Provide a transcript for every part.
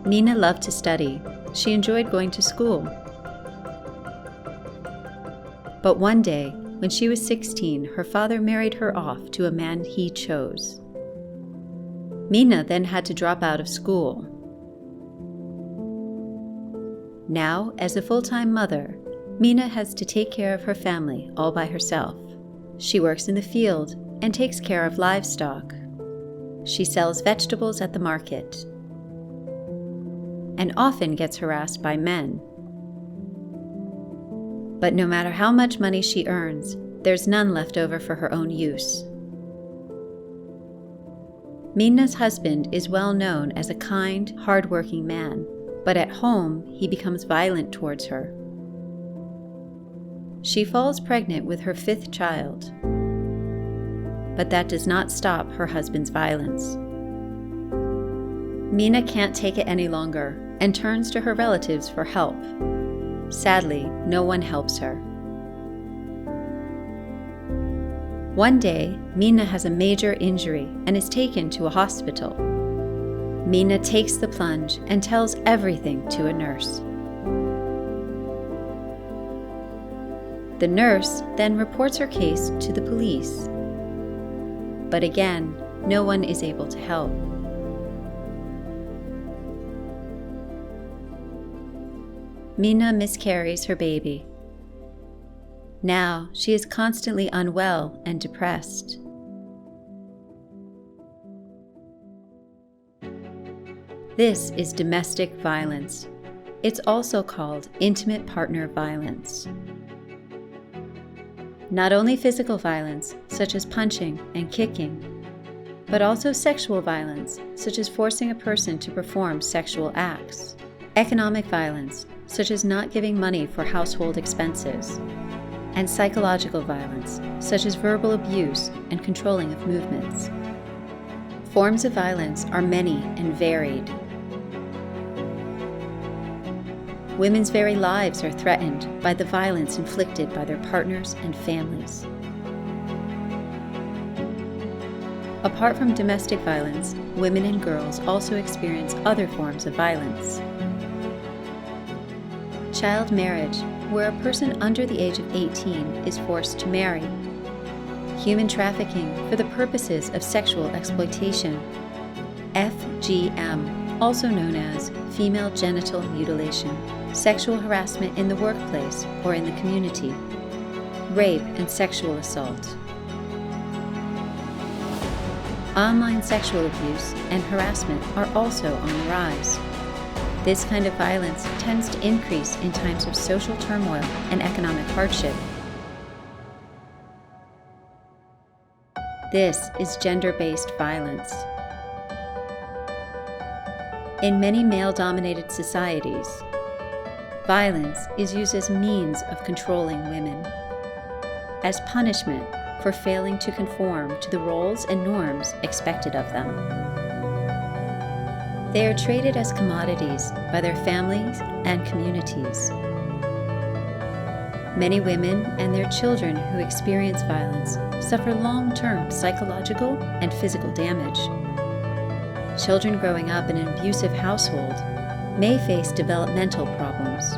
Mina loved to study. She enjoyed going to school. But one day, when she was 16, her father married her off to a man he chose. Mina then had to drop out of school. Now, as a full-time mother, Mina has to take care of her family all by herself. She works in the field and takes care of livestock. She sells vegetables at the market and often gets harassed by men. But no matter how much money she earns, there's none left over for her own use. Mina's husband is well known as a kind, hard-working man, but at home he becomes violent towards her. She falls pregnant with her 5th child, but that does not stop her husband's violence. Mina can't take it any longer and turns to her relatives for help. Sadly, no one helps her. One day, Mina has a major injury and is taken to a hospital. Mina takes the plunge and tells everything to a nurse. The nurse then reports her case to the police. But again, no one is able to help. Mina miscarries her baby. Now she is constantly unwell and depressed. This is domestic violence. It's also called intimate partner violence. Not only physical violence, such as punching and kicking, but also sexual violence, such as forcing a person to perform sexual acts. Economic violence, such as not giving money for household expenses. And psychological violence, such as verbal abuse and controlling of movements. Forms of violence are many and varied. Women's very lives are threatened by the violence inflicted by their partners and families. Apart from domestic violence, women and girls also experience other forms of violence. Child marriage, where a person under the age of 18 is forced to marry. Human trafficking for the purposes of sexual exploitation. FGM, also known as female genital mutilation. Sexual harassment in the workplace or in the community. Rape and sexual assault. Online sexual abuse and harassment are also on the rise. This kind of violence tends to increase in times of social turmoil and economic hardship. This is gender-based violence. In many male-dominated societies, violence is used as means of controlling women, as punishment for failing to conform to the roles and norms expected of them. They are traded as commodities by their families and communities. Many women and their children who experience violence suffer long-term psychological and physical damage. Children growing up in an abusive household may face developmental problems.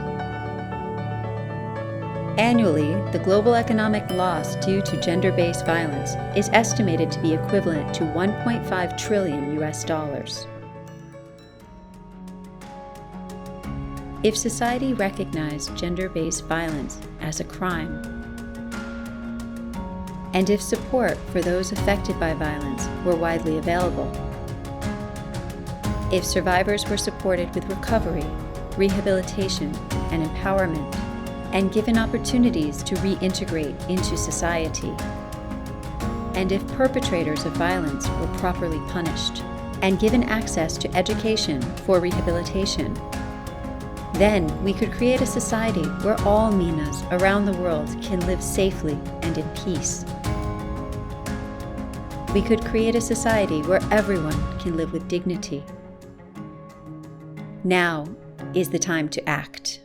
Annually, the global economic loss due to gender-based violence is estimated to be equivalent to $1.5 trillion US. If society recognized gender-based violence as a crime, and if support for those affected by violence were widely available, if survivors were supported with recovery, rehabilitation, and empowerment, and given opportunities to reintegrate into society, and if perpetrators of violence were properly punished, and given access to education for rehabilitation, then we could create a society where all Minas around the world can live safely and in peace. We could create a society where everyone can live with dignity. Now is the time to act.